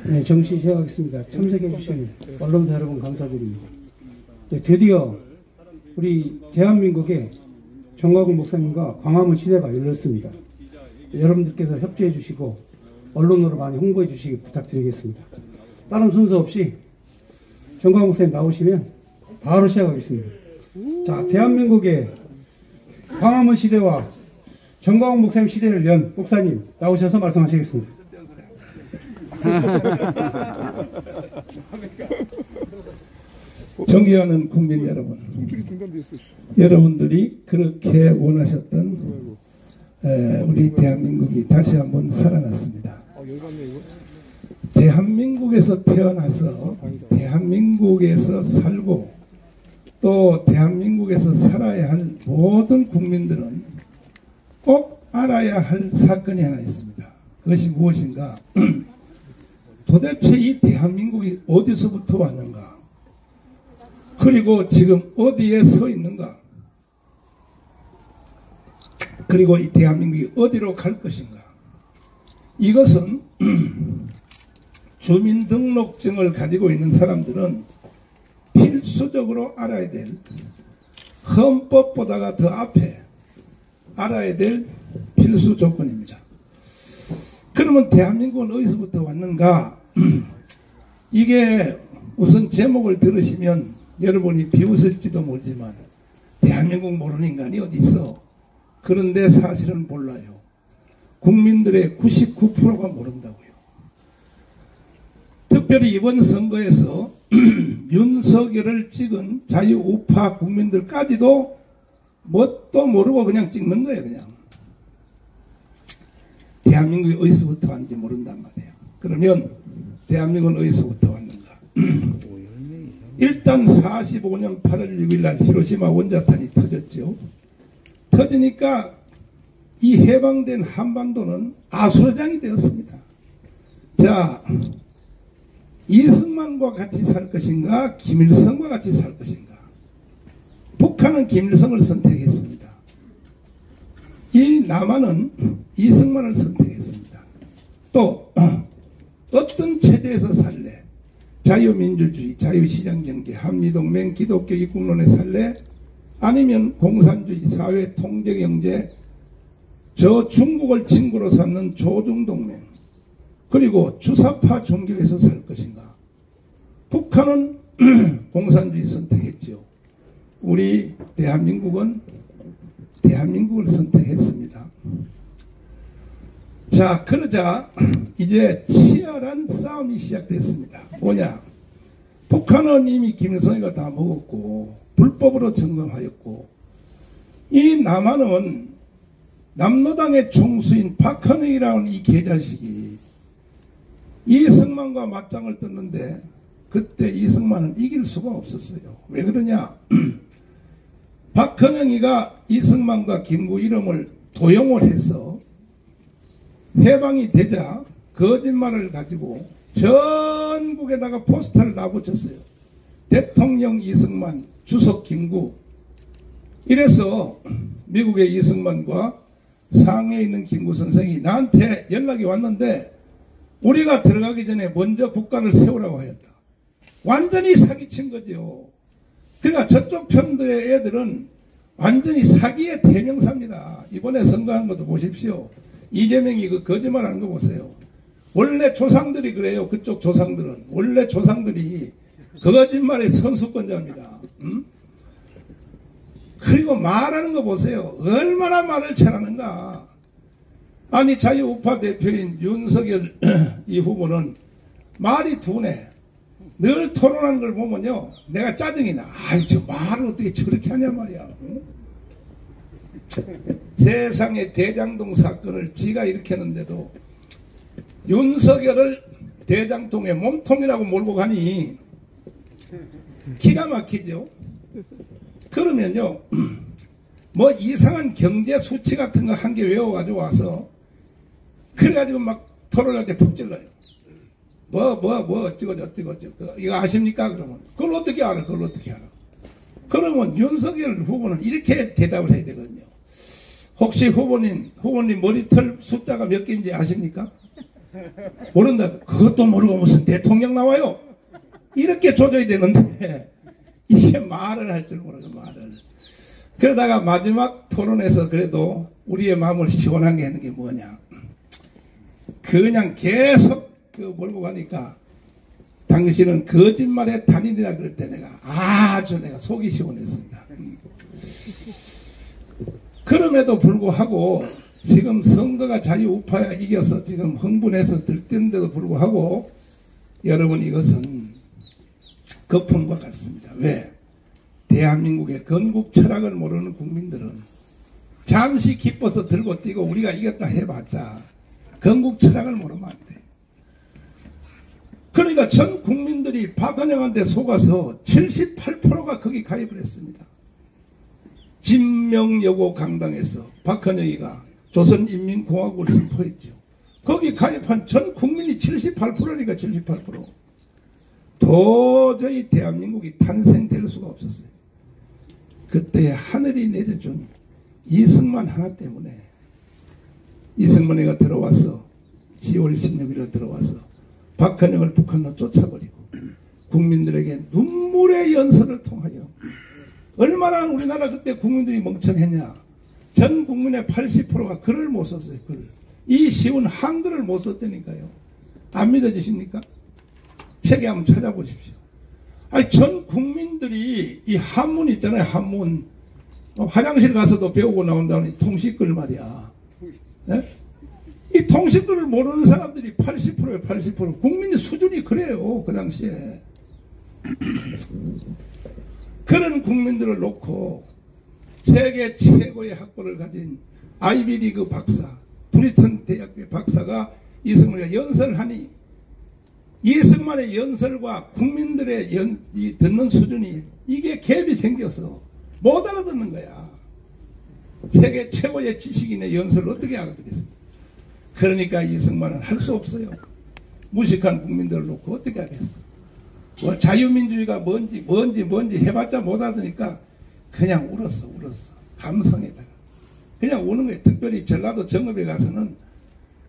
네, 정시 시작하겠습니다. 참석해주신 언론사 여러분 감사드립니다. 네, 드디어 우리 대한민국의 정광훈 목사님과 광화문 시대가 열렸습니다. 여러분들께서 협조해 주시고 언론으로 많이 홍보해 주시기 부탁드리겠습니다. 다른 순서 없이 정광훈 목사님 나오시면 바로 시작하겠습니다. 자, 대한민국의 광화문 시대와 정광훈 목사님 시대를 연 목사님 나오셔서 말씀하시겠습니다. 존경하는 국민 여러분, 여러분들이 그렇게 원하셨던 우리 대한민국이 다시 한번 살아났습니다. 대한민국에서 태어나서 대한민국에서 살고 또 대한민국에서 살아야 할 모든 국민들은 꼭 알아야 할 사건이 하나 있습니다. 그것이 무엇인가? 도대체 이 대한민국이 어디서부터 왔는가? 그리고 지금 어디에 서 있는가? 그리고 이 대한민국이 어디로 갈 것인가? 이것은 주민등록증을 가지고 있는 사람들은 필수적으로 알아야 될, 헌법보다가 더 앞에 알아야 될 필수 조건입니다. 그러면 대한민국은 어디서부터 왔는가? 이게 우선 제목을 들으시면 여러분이 비웃을지도 모르지만 대한민국 모르는 인간이 어디 있어? 그런데 사실은 몰라요. 국민들의 99%가 모른다고요. 특별히 이번 선거에서 윤석열을 찍은 자유우파 국민들까지도 뭣도 모르고 그냥 찍는 거예요. 그냥 대한민국이 어디서부터 왔는지 모른단 말이에요. 그러면 대한민국은 어디서부터 왔는가? 일단 45년 8월 6일 날 히로시마 원자탄이 터졌죠. 터지니까 이 해방된 한반도는 아수라장이 되었습니다. 자, 이승만과 같이 살 것인가? 김일성과 같이 살 것인가? 북한은 김일성을 선택했습니다. 이 남한은 이승만을 선택했습니다. 또 어떤 체제에서 살래? 자유민주주의, 자유시장경제, 한미동맹, 기독교 입국론에 살래? 아니면 공산주의, 사회통제경제, 저 중국을 친구로 삼는 조중동맹, 그리고 주사파 종교에서 살 것인가? 북한은 공산주의 선택했죠. 우리 대한민국은 대한민국을 선택했습니다. 자, 그러자 이제 치열한 싸움이 시작됐습니다. 뭐냐? 북한은 이미 김일성이가 다 먹었고 불법으로 점검하였고, 이 남한은 남로당의 총수인 박헌영이라는 이 개자식이 이승만과 맞짱을 떴는데 그때 이승만은 이길 수가 없었어요. 왜 그러냐? 박헌영이가 이승만과 김구 이름을 도용을 해서 해방이 되자 거짓말을 가지고 전국에다가 포스터를 다 붙였어요. 대통령 이승만, 주석 김구. 이래서 미국의 이승만과 상해에 있는 김구 선생이 나한테 연락이 왔는데 우리가 들어가기 전에 먼저 국가를 세우라고 하였다. 완전히 사기친 거죠. 그러니까 저쪽 편의 애들은 완전히 사기의 대명사입니다. 이번에 선거한 것도 보십시오. 이재명이 그 거짓말하는 거 보세요. 원래 조상들이 그래요. 그쪽 조상들은 원래 조상들이 거짓말의 선수권자입니다. 그리고 말하는 거 보세요. 얼마나 말을 잘하는가. 아니, 자유우파 대표인 윤석열 이 후보는 말이 둔해. 늘 토론하는 걸 보면요, 내가 짜증이 나. 아이, 저 말을 어떻게 저렇게 하냐 말이야. 세상의 대장동 사건을 지가 일으켰는데도 윤석열을 대장동의 몸통이라고 몰고 가니 기가 막히죠. 그러면요, 뭐 이상한 경제 수치 같은 거 한 개 외워가지고 와서 그래가지고 막 토론할 때 푹 찔러요. 어쩌고 이거 아십니까? 그러면 그걸 어떻게 알아? 그러면 윤석열 후보는 이렇게 대답을 해야 되거든요. 혹시 후보님 머리털 숫자가 몇 개인지 아십니까? 모른다. 그것도 모르고 무슨 대통령 나와요? 이렇게 조져야 되는데 이게 말을 할 줄 모르고 말을. 그러다가 마지막 토론에서 그래도 우리의 마음을 시원하게 하는 게 뭐냐. 그냥 계속 몰고 가니까 당신은 거짓말의 단인이라 그럴 때 내가 속이 시원했습니다. 그럼에도 불구하고 지금 선거가 자유우파가 이겨서 지금 흥분해서 들뜬데도 불구하고 여러분 이것은 거품과 같습니다. 왜? 대한민국의 건국 철학을 모르는 국민들은 잠시 기뻐서 들고 뛰고 우리가 이겼다 해봤자 건국 철학을 모르면 안 돼. 그러니까 전 국민들이 박헌영한테 속아서 78%가 거기 가입을 했습니다. 진명여고 강당에서 박헌영이가 조선인민공화국을 선포했죠. 거기 가입한 전 국민이 78%니까 78%. 도저히 대한민국이 탄생될 수가 없었어요. 그때 하늘이 내려준 이승만 하나 때문에 이승만이가 들어와서 10월 16일에 들어와서 박헌영을 북한으로 쫓아버리고 국민들에게 눈물의 연설을 통하여 얼마나 우리나라 그때 국민들이 멍청했냐. 전 국민의 80%가 글을 못 썼어요. 글. 이 쉬운 한글을 못 썼다니까요. 안 믿어지십니까? 책에 한번 찾아보십시오. 아니, 전 국민들이 이 한문 있잖아요. 한문. 화장실 가서도 배우고 나온다는 이 통시글 말이야. 네? 이 통시글을 모르는 사람들이 80%예요. 80%. 국민의 수준이 그래요. 그 당시에. 그런 국민들을 놓고 세계 최고의 학벌을 가진 아이비리그 박사, 브리턴 대학의 박사가 이승만의 연설하니 이승만의 연설과 국민들의 듣는 수준이 이게 갭이 생겨서 못 알아듣는 거야. 세계 최고의 지식인의 연설을 어떻게 알아듣겠어? 그러니까 이승만은 할 수 없어요. 무식한 국민들을 놓고 어떻게 하겠어? 뭐 자유민주주의가 뭔지 해봤자 못 알아듣니까 그냥 울었어. 감성에다가. 그냥 우는 거예요. 특별히 전라도 정읍에 가서는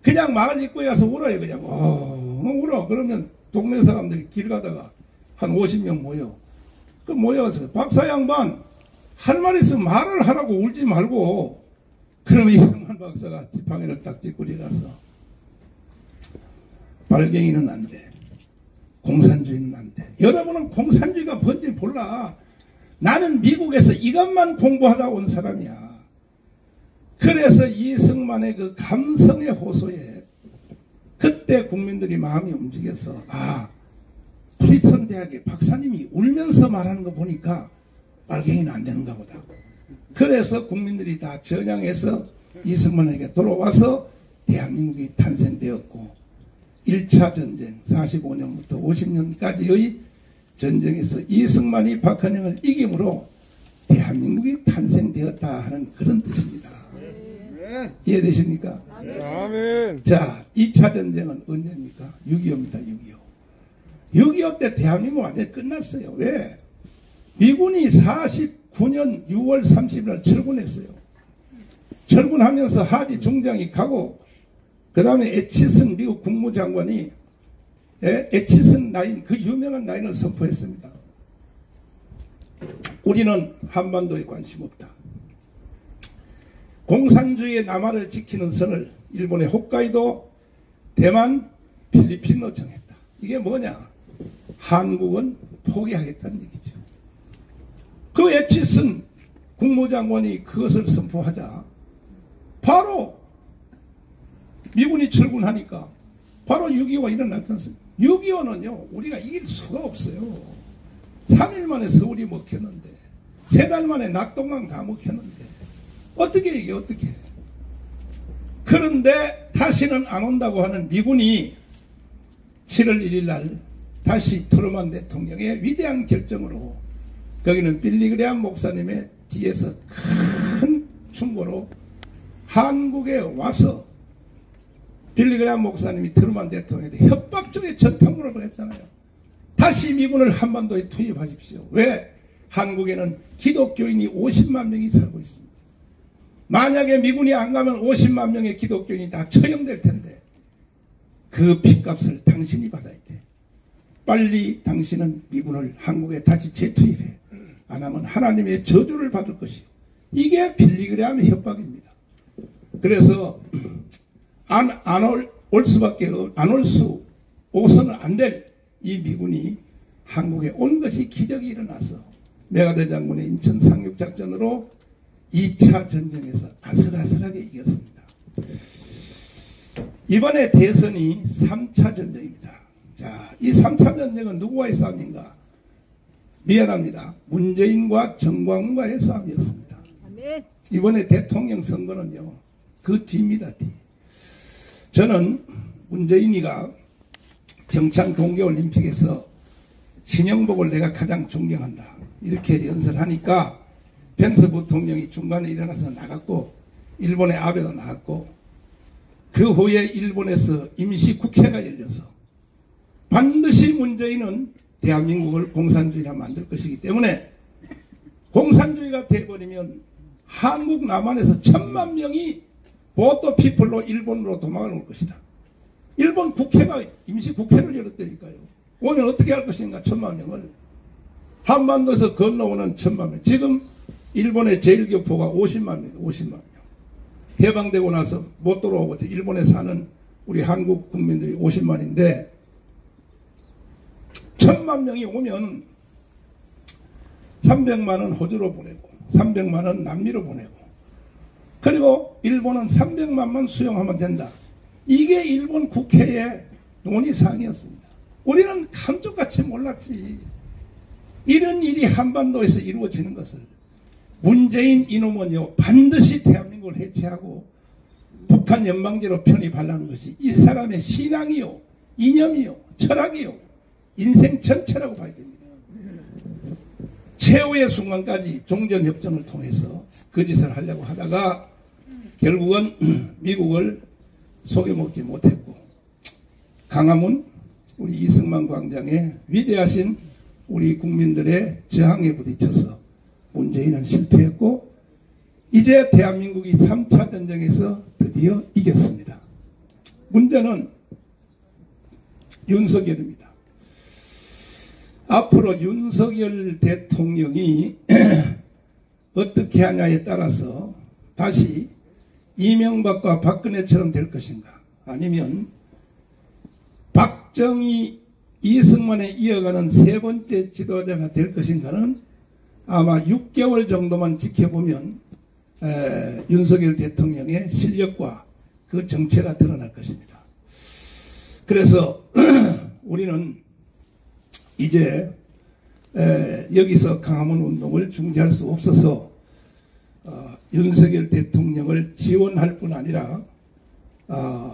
그냥 마을 입구에 가서 울어요. 그냥 울어. 그러면 동네 사람들이 길 가다가 한 50명 모여. 그 모여서 박사 양반 할 말 있으면 말을 하라고 울지 말고. 그러면 이승만 박사가 지팡이를 딱 짚고 일어나서 발갱이는 안 돼. 공산주의는 안 돼. 여러분은 공산주의가 뭔지 몰라. 나는 미국에서 이것만 공부하다 온 사람이야. 그래서 이승만의 그 감성의 호소에 그때 국민들이 마음이 움직여서 프리턴 대학의 박사님이 울면서 말하는 거 보니까 빨갱이는 안 되는가 보다. 그래서 국민들이 다 전향해서 이승만에게 돌아와서 대한민국이 탄생되었고 1차 전쟁 45년부터 50년까지의 전쟁에서 이승만이 박헌영을 이김으로 대한민국이 탄생되었다 하는 그런 뜻입니다. 이해되십니까? 아멘. 자, 2차 전쟁은 언제입니까? 6.25입니다. 6.25 때 대한민국 완전히 끝났어요. 왜? 미군이 49년 6월 30일 철군했어요. 철군하면서 하지 중장이 가고 그 다음에 에치슨 미국 국무장관이 에치슨 라인, 그 유명한 라인을 선포했습니다. 우리는 한반도에 관심 없다. 공산주의의 남하를 지키는 선을 일본의 홋카이도, 대만, 필리핀으로 정했다. 이게 뭐냐? 한국은 포기하겠다는 얘기죠. 그 에치슨 국무장관이 그것을 선포하자 바로 미군이 철군하니까 바로 6.25가 일어났지 않습니까? 6.25는요 우리가 이길 수가 없어요. 3일 만에 서울이 먹혔는데 3달 만에 낙동강 다 먹혔는데 어떻게 이게 어떻게. 그런데 다시는 안 온다고 하는 미군이 7월 1일 날 다시 트루먼 대통령의 위대한 결정으로 거기는 빌리그레암 목사님의 뒤에서 큰 충고로 한국에 와서 빌리그레암 목사님이 트루먼 대통령에게 협박적인 전통문을 보냈잖아요. 다시 미군을 한반도에 투입하십시오. 왜? 한국에는 기독교인이 50만 명이 살고 있습니다. 만약에 미군이 안 가면 50만 명의 기독교인이 다 처형될 텐데 그 핏값을 당신이 받아야 돼. 빨리 당신은 미군을 한국에 다시 재투입해. 안 하면 하나님의 저주를 받을 것이요. 이게 빌리그레암의 협박입니다. 그래서 올 수밖에 안 올 수 오서는 안 될 이 미군이 한국에 온 것이 기적이 일어나서 메가더 장군의 인천 상륙작전으로 2차 전쟁에서 아슬아슬하게 이겼습니다. 이번에 대선이 3차 전쟁입니다. 자, 이 3차 전쟁은 누구와의 싸움인가? 미안합니다. 문재인과 정광훈과의 싸움이었습니다. 이번에 대통령 선거는요, 그 뒤입니다. 뒤. 저는 문재인이가 평창 동계올림픽에서 신영복을 내가 가장 존경한다. 이렇게 연설하니까 펜스 부통령이 중간에 일어나서 나갔고, 일본의 아베도 나갔고, 그 후에 일본에서 임시국회가 열려서 반드시 문재인은 대한민국을 공산주의라 만들 것이기 때문에 공산주의가 돼버리면 한국 남한에서 1000만 명이 보또 피플로 일본으로 도망을 올 것이다. 일본 국회가 임시국회를 열었다니까요. 오면 어떻게 할 것인가 1000만 명을. 한반도에서 건너오는 1000만 명. 지금 일본의 제일교포가 50만 명, 50만 명. 해방되고 나서 못 돌아오고 일본에 사는 우리 한국 국민들이 50만인데 1000만 명이 오면 300만은 호주로 보내고 300만은 남미로 보내고 그리고 일본은 300만만 수용하면 된다. 이게 일본 국회의 논의사항이었습니다. 우리는 감쪽같이 몰랐지. 이런 일이 한반도에서 이루어지는 것을 문재인 이놈은요 반드시 대한민국을 해체하고 북한 연방제로 편입하려는 것이 이 사람의 신앙이요 이념이요 철학이요 인생 전체라고 봐야 됩니다. 최후의 순간까지 종전협정을 통해서 그 짓을 하려고 하다가 결국은 미국을 속여먹지 못했고 강화문 우리 이승만 광장의 위대하신 우리 국민들의 저항에 부딪혀서 문재인은 실패했고 이제 대한민국이 3차 전쟁에서 드디어 이겼습니다. 문제는 윤석열입니다. 앞으로 윤석열 대통령이 어떻게 하냐에 따라서 다시 이명박과 박근혜처럼 될 것인가 아니면 박정희 이승만에 이어가는 세 번째 지도자가 될 것인가는 아마 6개월 정도만 지켜보면 윤석열 대통령의 실력과 그 정체가 드러날 것입니다. 그래서 우리는 이제 여기서 강화문 운동을 중지할 수 없어서 윤석열 대통령을 지원할 뿐 아니라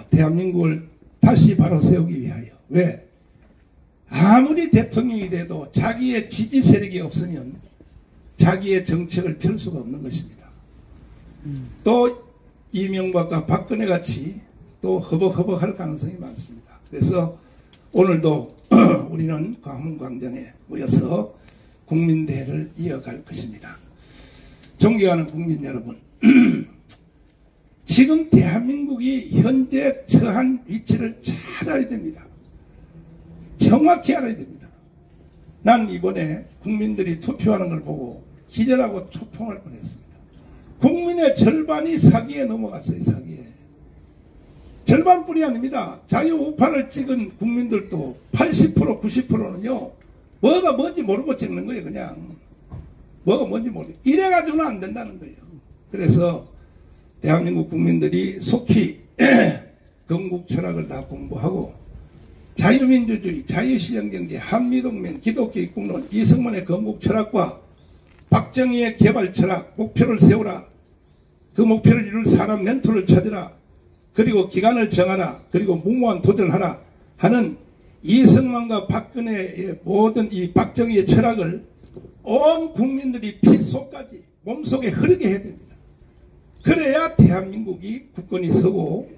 대한민국을 다시 바로 세우기 위하여 왜? 아무리 대통령이 돼도 자기의 지지 세력이 없으면 자기의 정책을 펼 수가 없는 것입니다. 또 이명박과 박근혜 같이 또 허벅허벅할 가능성이 많습니다. 그래서 오늘도 우리는 광화문 광장에 모여서 국민대회를 이어갈 것입니다. 존경하는 국민 여러분, 지금 대한민국이 현재 처한 위치를 잘 알아야 됩니다. 정확히 알아야 됩니다. 난 이번에 국민들이 투표하는 걸 보고 기절하고 초풍할 뻔했습니다. 국민의 절반이 사기에 넘어갔어요. 사기에. 절반뿐이 아닙니다. 자유우파를 찍은 국민들도 80% 90%는요 뭐가 뭔지 모르고 찍는 거예요. 그냥 뭐가 뭔지 모르고 이래가지고는 안 된다는 거예요. 그래서 대한민국 국민들이 속히 건국 철학을 다 공부하고 자유민주주의, 자유시장경제, 한미동맹, 기독교 입국론, 이승만의 건국 철학과 박정희의 개발 철학, 목표를 세우라. 그 목표를 이룰 사람 멘토를 찾으라. 그리고 기간을 정하라. 그리고 무모한 도전하라 하는 이승만과 박근혜의 모든 이 박정희의 철학을 온 국민들이 핏속까지 몸속에 흐르게 해야 됩니다. 그래야 대한민국이 국권이 서고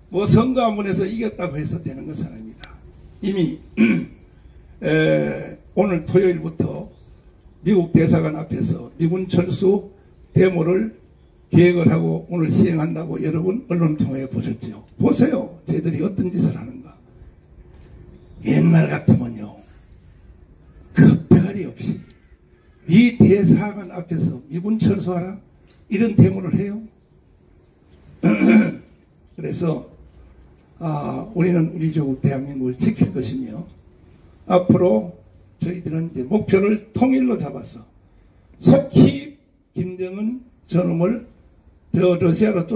뭐 선거한번에서 이겼다고 해서 되는 것은 아닙니다. 이미 오늘 토요일부터 미국 대사관 앞에서 미군 철수 데모를 계획을 하고 오늘 시행한다고 여러분 언론 통해 보셨죠. 보세요. 저희들이 어떤 짓을 하는가. 옛날 같으면요, 겁대가리 없이 미 대사관 앞에서 미군 철수하라 이런 데모를 해요. 그래서 우리는 우리 조국 대한민국을 지킬 것이며, 앞으로 저희들은 이제 목표를 통일로 잡아서 속히 김정은 저놈을 저 러시아로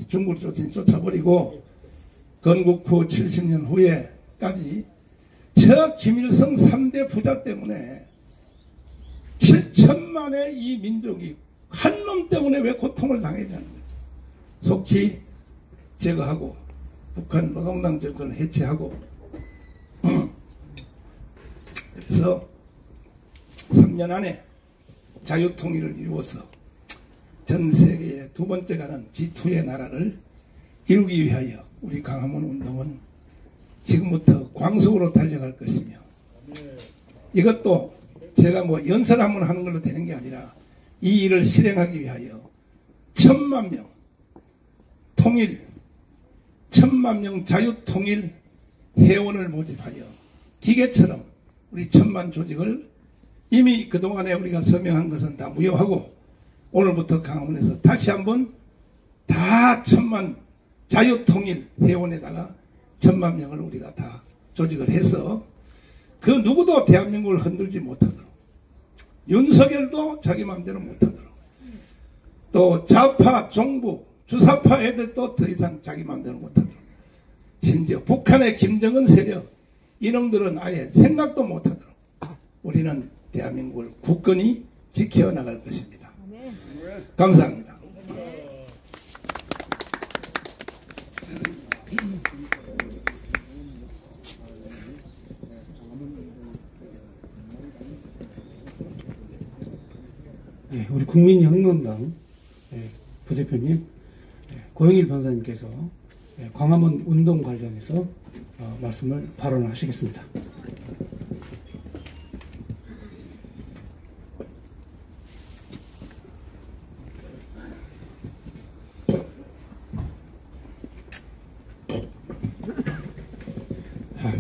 중국으로 쫓아버리고 건국 후 70년 후에까지 저 김일성 3대 부자 때문에 7천만의 이 민족이 한 놈 때문에 왜 고통을 당해야 되는 거죠. 속히 제거하고 북한 노동당 정권을 해체하고, 그래서 3년 안에 자유통일을 이루어서 전 세계의 두 번째 가는 G2의 나라를 이루기 위하여 우리 광화문 운동은 지금부터 광속으로 달려갈 것이며, 이것도 제가 뭐 연설 한번 하는 걸로 되는 게 아니라 이 일을 실행하기 위하여 1,000만 명 통일, 1,000만 명 자유통일 회원을 모집하여 기계처럼 우리 1,000만 조직을 이미 그동안에 우리가 서명한 것은 다 무효하고, 오늘부터 광화문에서 다시 한번 다 1,000만 자유통일 회원에다가 1,000만 명을 우리가 다 조직을 해서 그 누구도 대한민국을 흔들지 못하도록, 윤석열도 자기 마음대로 못하도록, 또 좌파 정부 주사파 애들도 더 이상 자기 마음대로 못하도록, 심지어 북한의 김정은 세력 이놈들은 아예 생각도 못하도록 우리는 대한민국을 굳건히 지켜나갈 것입니다. 감사합니다. 네, 우리 국민혁명당 부대표님, 고영일 변호사님께서 광화문 운동 관련해서 말씀을 발언하시겠습니다.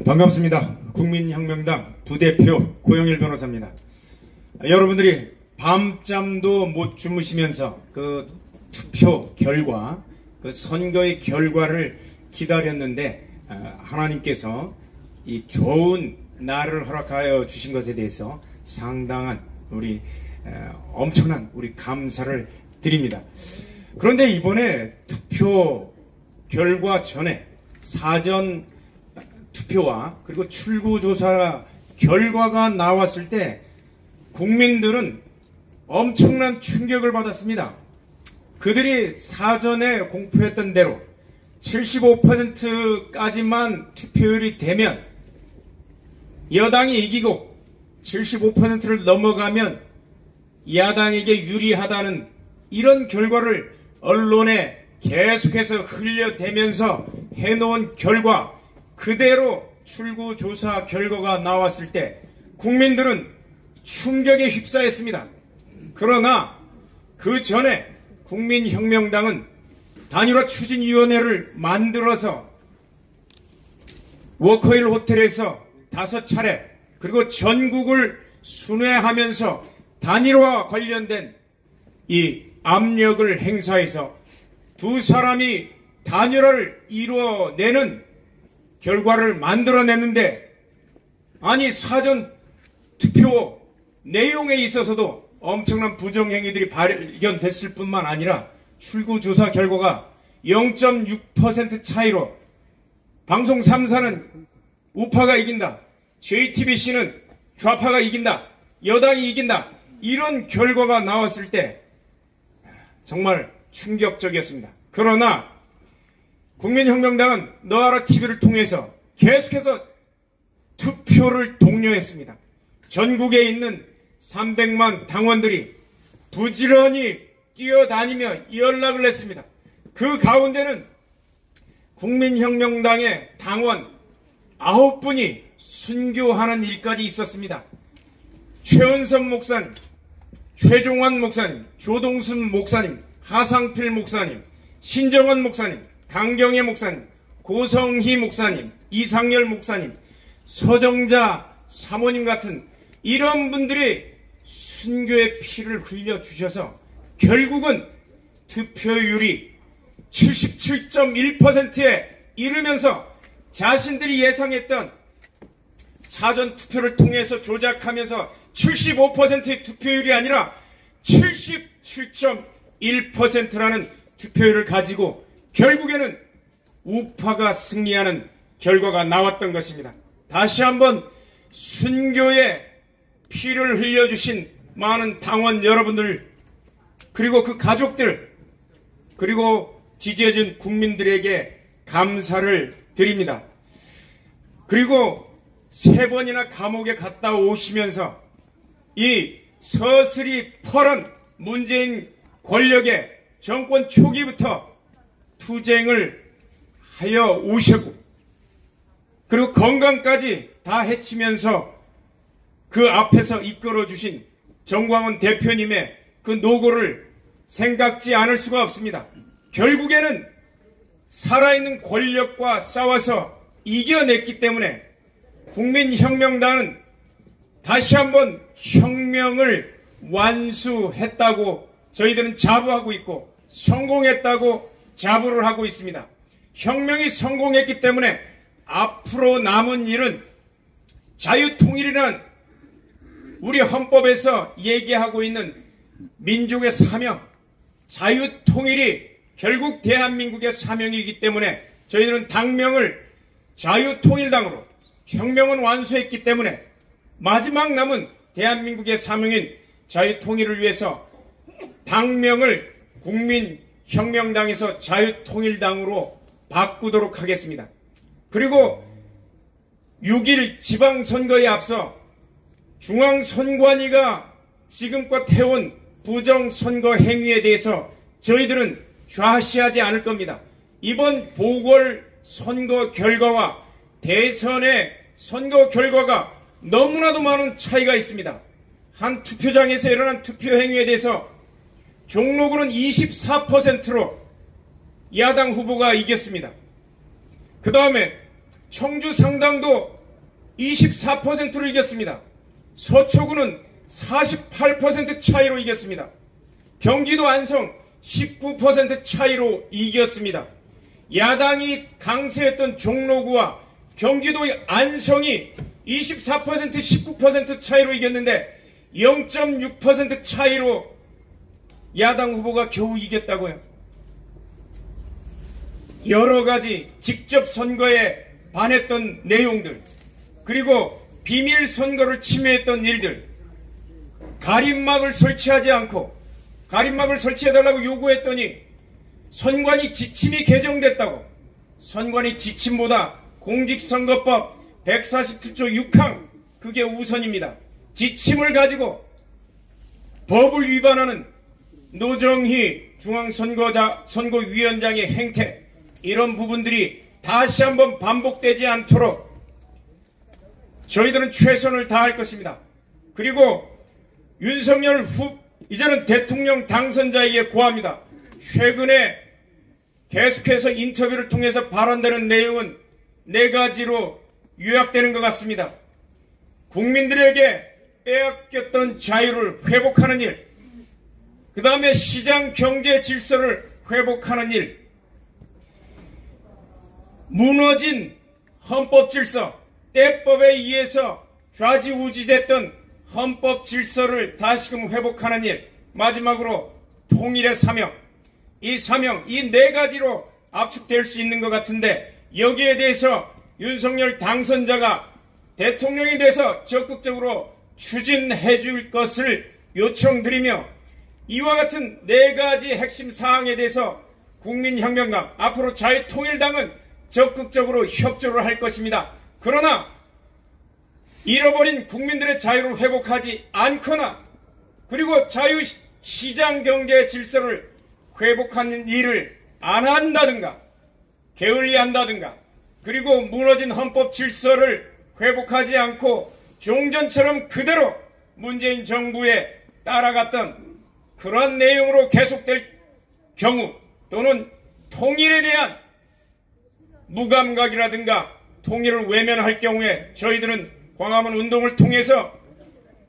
반갑습니다. 국민혁명당 부대표 고영일 변호사입니다. 여러분들이 밤잠도 못 주무시면서 그 투표 결과, 그 선거의 결과를 기다렸는데 하나님께서 이 좋은 날을 허락하여 주신 것에 대해서 상당한 우리 엄청난 우리 감사를 드립니다. 그런데 이번에 투표 결과 전에 사전 투표와 그리고 출구조사 결과가 나왔을 때 국민들은 엄청난 충격을 받았습니다. 그들이 사전에 공표했던 대로 75%까지만 투표율이 되면 여당이 이기고 75%를 넘어가면 야당에게 유리하다는 이런 결과를 언론에 계속해서 흘려대면서 해놓은 결과 그대로 출구조사 결과가 나왔을 때 국민들은 충격에 휩싸였습니다. 그러나 그 전에 국민혁명당은 단일화 추진위원회를 만들어서 워커힐 호텔에서 5차례 그리고 전국을 순회하면서 단일화 관련된 이 압력을 행사해서 두 사람이 단일화를 이루어내는 결과를 만들어냈는데, 아니 사전 투표 내용에 있어서도 엄청난 부정행위들이 발견됐을 뿐만 아니라 출구조사 결과가 0.6% 차이로 방송 3사는 우파가 이긴다, JTBC는 좌파가 이긴다, 여당이 이긴다, 이런 결과가 나왔을 때 정말 충격적이었습니다. 그러나 국민혁명당은 너아라 TV를 통해서 계속해서 투표를 독려했습니다. 전국에 있는 300만 당원들이 부지런히 뛰어다니며 연락을 했습니다. 그 가운데는 국민혁명당의 당원 9분이 순교하는 일까지 있었습니다. 최은선 목사님, 최종환 목사님, 조동순 목사님, 하상필 목사님, 신정원 목사님, 강경애 목사님, 고성희 목사님, 이상열 목사님, 서정자 사모님 같은 이런 분들이 순교의 피를 흘려주셔서 결국은 투표율이 77.1%에 이르면서 자신들이 예상했던 사전투표를 통해서 조작하면서 75%의 투표율이 아니라 77.1%라는 투표율을 가지고 결국에는 우파가 승리하는 결과가 나왔던 것입니다. 다시 한번 순교의 피를 흘려주신 많은 당원 여러분들, 그리고 그 가족들, 그리고 지지해준 국민들에게 감사를 드립니다. 그리고 3번이나 감옥에 갔다 오시면서 이 서슬이 펄은 문재인 권력의 정권 초기부터 투쟁을 하여 오셨고, 그리고 건강까지 다 해치면서 그 앞에서 이끌어주신 정광훈 대표님의 그 노고를 생각지 않을 수가 없습니다. 결국에는 살아있는 권력과 싸워서 이겨냈기 때문에 국민혁명당은 다시 한번 혁명을 완수했다고 저희들은 자부하고 있고 성공했다고 자부를 하고 있습니다. 혁명이 성공했기 때문에 앞으로 남은 일은 자유통일이라는 우리 헌법에서 얘기하고 있는 민족의 사명, 자유통일이 결국 대한민국의 사명이기 때문에 저희들은 당명을 자유통일당으로, 혁명은 완수했기 때문에 마지막 남은 대한민국의 사명인 자유통일을 위해서 당명을 국민혁명당에서 자유통일당으로 바꾸도록 하겠습니다. 그리고 6일 지방선거에 앞서 중앙선관위가 지금껏 해온 부정선거 행위에 대해서 저희들은 좌시하지 않을 겁니다. 이번 보궐선거 결과와 대선의 선거 결과가 너무나도 많은 차이가 있습니다. 한 투표장에서 일어난 투표 행위에 대해서 종로구는 24%로 야당 후보가 이겼습니다. 그 다음에 청주 상당도 24%로 이겼습니다. 서초구는 48% 차이로 이겼습니다. 경기도 안성 19% 차이로 이겼습니다. 야당이 강세했던 종로구와 경기도의 안성이 24%, 19% 차이로 이겼는데 0.6% 차이로 야당 후보가 겨우 이겼다고요. 여러 가지 직접 선거에 반했던 내용들, 그리고 비밀 선거를 침해했던 일들, 가림막을 설치하지 않고 가림막을 설치해달라고 요구했더니 선관위 지침이 개정됐다고, 선관위 지침보다 공직선거법 147조 6항 그게 우선입니다. 지침을 가지고 법을 위반하는 노정희 중앙선거위원장의 행태, 이런 부분들이 다시 한번 반복되지 않도록 저희들은 최선을 다할 것입니다. 그리고 윤석열 이제는 대통령 당선자에게 고합니다. 최근에 계속해서 인터뷰를 통해서 발언되는 내용은 4가지로 요약되는 것 같습니다. 국민들에게 빼앗겼던 자유를 회복하는 일, 그 다음에 시장 경제 질서를 회복하는 일, 무너진 헌법 질서, 때법에 의해서 좌지우지됐던 헌법 질서를 다시금 회복하는 일, 마지막으로 통일의 사명, 이 사명, 이 4가지로 압축될 수 있는 것 같은데, 여기에 대해서 윤석열 당선자가 대통령이 돼서 적극적으로 추진해 줄 것을 요청드리며, 이와 같은 4가지 핵심 사항에 대해서 국민혁명당, 앞으로 자유통일당은 적극적으로 협조를 할 것입니다. 그러나 잃어버린 국민들의 자유를 회복하지 않거나, 그리고 자유시장 경제 질서를 회복하는 일을 안 한다든가 게을리한다든가, 그리고 무너진 헌법 질서를 회복하지 않고 종전처럼 그대로 문재인 정부에 따라갔던 그러한 내용으로 계속될 경우, 또는 통일에 대한 무감각이라든가 통일을 외면할 경우에 저희들은 광화문 운동을 통해서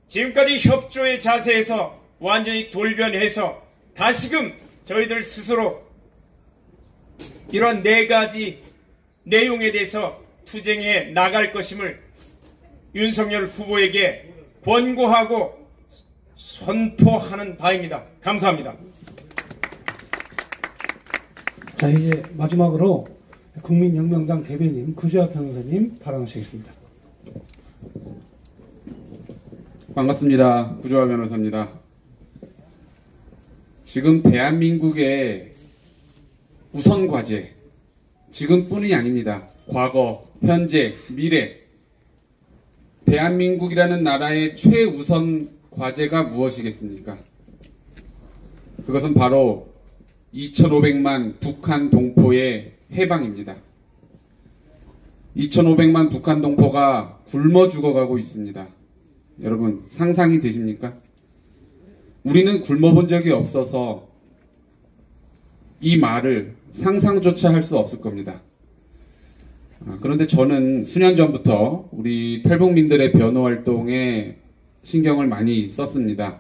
지금까지 협조의 자세에서 완전히 돌변해서 다시금 저희들 스스로 이런 4가지 내용에 대해서 투쟁해 나갈 것임을 윤석열 후보에게 권고하고 선포하는 바입니다. 감사합니다. 자, 이제 마지막으로 국민혁명당 대변인 구주아 변호사님 발언하시겠습니다. 반갑습니다. 구주아 변호사입니다. 지금 대한민국의 우선 과제, 지금뿐이 아닙니다. 과거, 현재, 미래, 대한민국이라는 나라의 최우선 과제가 무엇이겠습니까? 그것은 바로 2,500만 북한 동포의 해방입니다. 2,500만 북한 동포가 굶어 죽어가고 있습니다. 여러분 상상이 되십니까? 우리는 굶어본 적이 없어서 이 말을 상상조차 할 수 없을 겁니다. 그런데 저는 수년 전부터 우리 탈북민들의 변호 활동에 신경을 많이 썼습니다.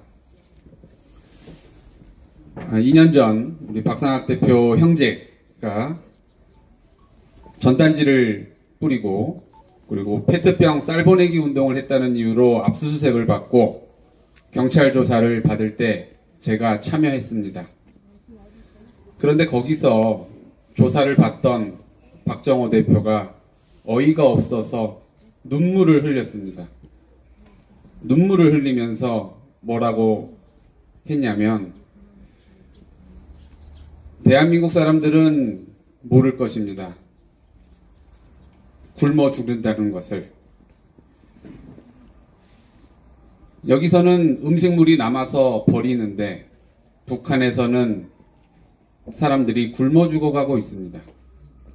2년 전 우리 박상학 대표 형제가 전단지를 뿌리고 그리고 페트병 쌀보내기 운동을 했다는 이유로 압수수색을 받고 경찰 조사를 받을 때 제가 참여했습니다. 그런데 거기서 조사를 받던 박정호 대표가 어이가 없어서 눈물을 흘렸습니다. 눈물을 흘리면서 뭐라고 했냐면 대한민국 사람들은 모를 것입니다. 굶어 죽는다는 것을. 여기서는 음식물이 남아서 버리는데 북한에서는 사람들이 굶어 죽어가고 있습니다.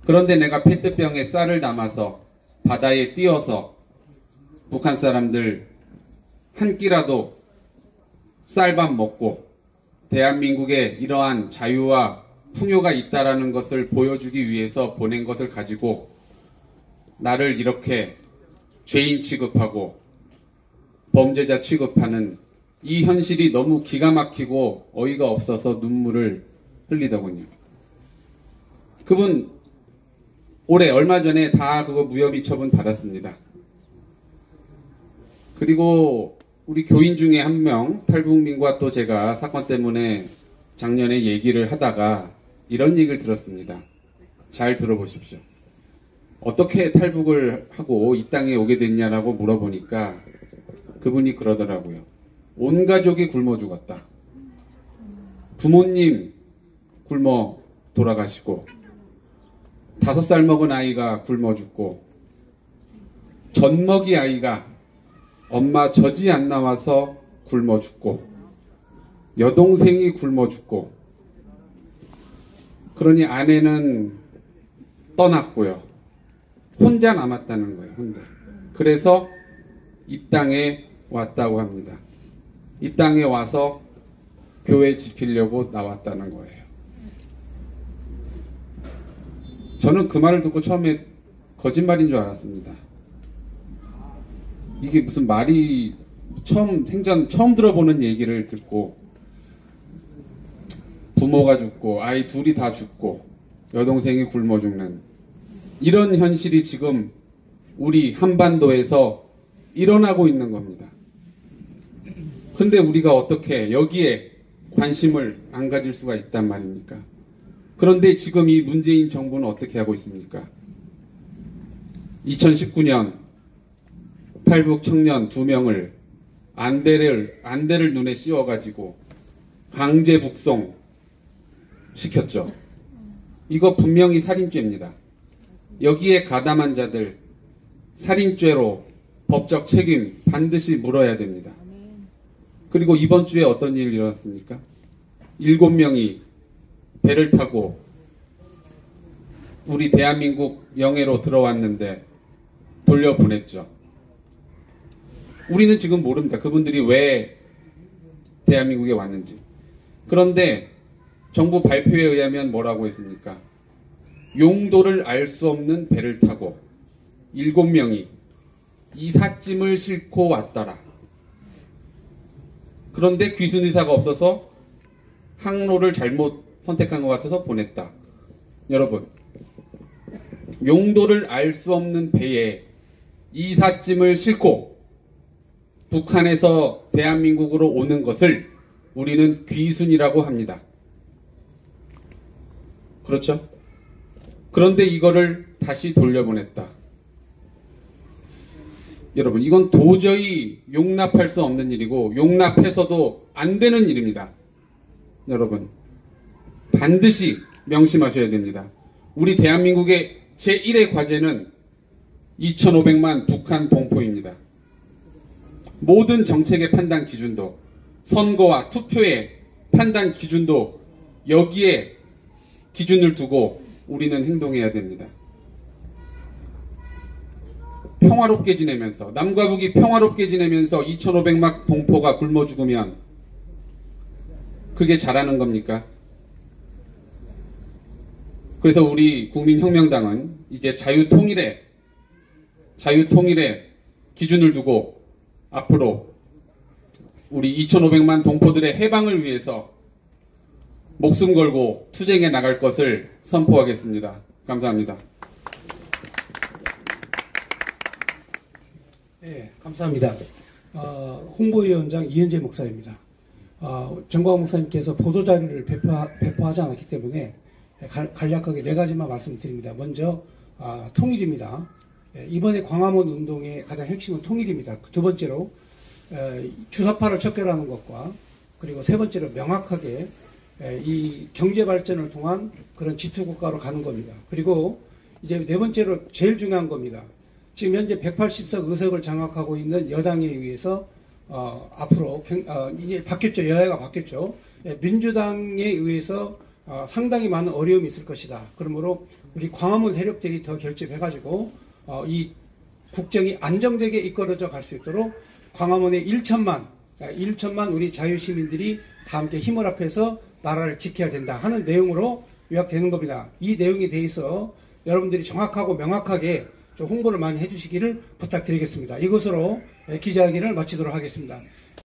그런데 내가 페트병에 쌀을 담아서 바다에 띄워서 북한 사람들 한 끼라도 쌀밥 먹고 대한민국에 이러한 자유와 풍요가 있다라는 것을 보여주기 위해서 보낸 것을 가지고 나를 이렇게 죄인 취급하고 범죄자 취급하는 이 현실이 너무 기가 막히고 어이가 없어서 눈물을 흘리더군요. 그분 올해 얼마 전에 다 그거 무혐의 처분 받았습니다. 그리고 우리 교인 중에 한 명, 탈북민과 또 제가 사건 때문에 작년에 얘기를 하다가 이런 얘기를 들었습니다. 잘 들어보십시오. 어떻게 탈북을 하고 이 땅에 오게 됐냐라고 물어보니까 그분이 그러더라고요. 온 가족이 굶어 죽었다. 부모님 굶어 돌아가시고 5살 먹은 아이가 굶어 죽고 젖먹이 아이가 엄마 젖이 안 나와서 굶어 죽고 여동생이 굶어 죽고 그러니 아내는 떠났고요. 혼자 남았다는 거예요. 혼자. 그래서 이 땅에 왔다고 합니다. 이 땅에 와서 교회 지키려고 나왔다는 거예요. 저는 그 말을 듣고 처음에 거짓말인 줄 알았습니다. 이게 무슨 말이 생전 처음 들어보는 얘기를 듣고 부모가 죽고 아이 둘이 다 죽고 여동생이 굶어 죽는 이런 현실이 지금 우리 한반도에서 일어나고 있는 겁니다. 근데 우리가 어떻게 여기에 관심을 안 가질 수가 있단 말입니까? 그런데 지금 이 문재인 정부는 어떻게 하고 있습니까? 2019년 탈북 청년 2명을 안대를 눈에 씌워가지고 강제 북송 시켰죠. 이거 분명히 살인죄입니다. 여기에 가담한 자들 살인죄로 법적 책임 반드시 물어야 됩니다. 그리고 이번 주에 어떤 일이 일어났습니까? 7명이 배를 타고 우리 대한민국 영해로 들어왔는데 돌려보냈죠. 우리는 지금 모릅니다. 그분들이 왜 대한민국에 왔는지. 그런데 정부 발표에 의하면 뭐라고 했습니까? 용도를 알 수 없는 배를 타고 7명이 이삿짐을 싣고 왔더라. 그런데 귀순 의사가 없어서 항로를 잘못 선택한 것 같아서 보냈다. 여러분, 용도를 알 수 없는 배에 이삿짐을 싣고 북한에서 대한민국으로 오는 것을 우리는 귀순이라고 합니다. 그렇죠? 그런데 이거를 다시 돌려보냈다. 여러분, 이건 도저히 용납할 수 없는 일이고 용납해서도 안 되는 일입니다. 여러분, 반드시 명심하셔야 됩니다. 우리 대한민국의 제1의 과제는 2,500만 북한 동포입니다. 모든 정책의 판단 기준도, 선거와 투표의 판단 기준도 여기에 기준을 두고 우리는 행동해야 됩니다. 평화롭게 지내면서, 남과 북이 평화롭게 지내면서 2,500만 동포가 굶어 죽으면 그게 잘하는 겁니까? 그래서 우리 국민혁명당은 이제 자유통일의 기준을 두고 앞으로 우리 2,500만 동포들의 해방을 위해서 목숨 걸고 투쟁해 나갈 것을 선포하겠습니다. 감사합니다. 네, 감사합니다. 홍보위원장 이현재 목사입니다. 정광훈 목사님께서 보도자료를 배포하지 않았기 때문에 간략하게 4가지만 말씀드립니다. 먼저 통일입니다. 이번에 광화문 운동의 가장 핵심은 통일입니다. 두 번째로 주사파를 척결하는 것과 그리고 세 번째로 명확하게 이 경제 발전을 통한 그런 지투국가로 가는 겁니다. 그리고 이제 네 번째로 제일 중요한 겁니다. 지금 현재 180석 의석을 장악하고 있는 여당에 의해서 앞으로 이제 바뀌었죠. 여야가 바뀌었죠. 민주당에 의해서 상당히 많은 어려움이 있을 것이다. 그러므로 우리 광화문 세력들이 더 결집해가지고 이 국정이 안정되게 이끌어져 갈 수 있도록 광화문에 1천만 우리 자유시민들이 다 함께 힘을 합해서 나라를 지켜야 된다 하는 내용으로 요약되는 겁니다. 이 내용에 대해서 여러분들이 정확하고 명확하게 좀 홍보를 많이 해주시기를 부탁드리겠습니다. 이것으로 기자회견을 마치도록 하겠습니다.